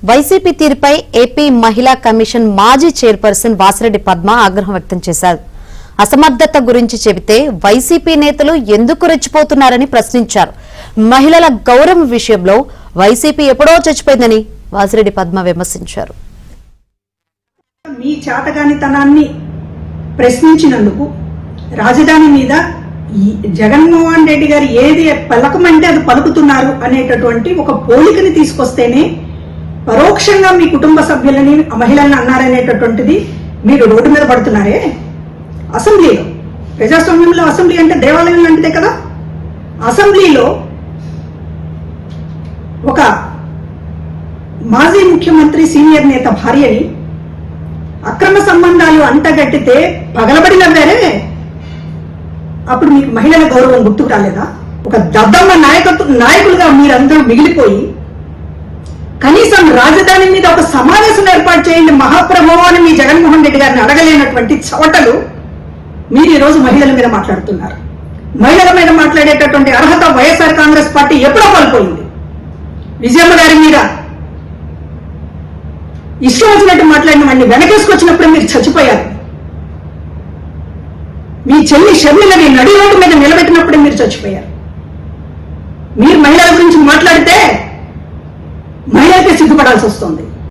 YCP తీరుపై AP మహిళా commission మాజీ చైర్పర్సన్ వాసిరెడ్డి పద్మ ఆగ్రహం వ్యక్తం చేశారు. అసమర్థత గురించి చెబితే వైసీపీ నేతలు ఎందుకు రెచ్చిపోతున్నారని ప్రశ్నించారు. మహిళల గౌరవం విషయంలో వైసీపీ ఎప్పుడో చచ్చిపోయిందని వాసిరెడ్డి పద్మ విమర్శించారు. మీ చేతగానితనాన్ని ప్రశ్నించినందుకు రాజధాని మీద జగన్మోహన్ రెడ్డి గారు ఏది పలకమంటే అది పలుకుతున్నారు అనేటటువంటి ఒక పోలికని తీసుకొస్తేనే పరోక్షంగా మీ కుటుంబ సభ్యులని మహిళల్ని అన్నారనేటటువంటిది మీరు రోడ్డు మీద పడుతున్నారే. అసెంబ్లీలో, ప్రజాస్వామ్యంలో అసెంబ్లీ అంటే దేవాలయం లాంటిదే కదా. అసెంబ్లీలో ఒక మాజీ ముఖ్యమంత్రి సీనియర్ నేత భార్యని అక్రమ సంబంధాలు అంటగట్టితే పగలబడి నవ్వారే. అప్పుడు మీకు మహిళల గౌరవం గుర్తుకు రాలేదా? ఒక దద్దమ్మ నాయకులుగా మీరందరూ మిగిలిపోయి కనీసం రాజధాని మీద ఒక సమావేశం ఏర్పాటు చేయండి మహాప్రభువు అని మీ జగన్మోహన్ రెడ్డి గారిని అడగలేనటువంటి చవటలు మీరు ఈరోజు మహిళల మీద మాట్లాడుతున్నారు. మహిళల మీద మాట్లాడేటటువంటి అర్హత వైఎస్ఆర్ కాంగ్రెస్ పార్టీ ఎప్పుడో కోల్పోయింది. విజయమ్మ గారి మీద ఇష్టం వచ్చినట్టు మాట్లాడిన వాడిని వెనకేసుకొచ్చినప్పుడు మీరు చచ్చిపోయారు. మీ చెల్లి షర్మిలని నడి రోడ్డు మీద నిలబెట్టినప్పుడే మీరు చచ్చిపోయారు. మీరు మహిళల గురించి మాట్లాడితే మహిళలకే సిగ్గుపడాల్సి వస్తుంది.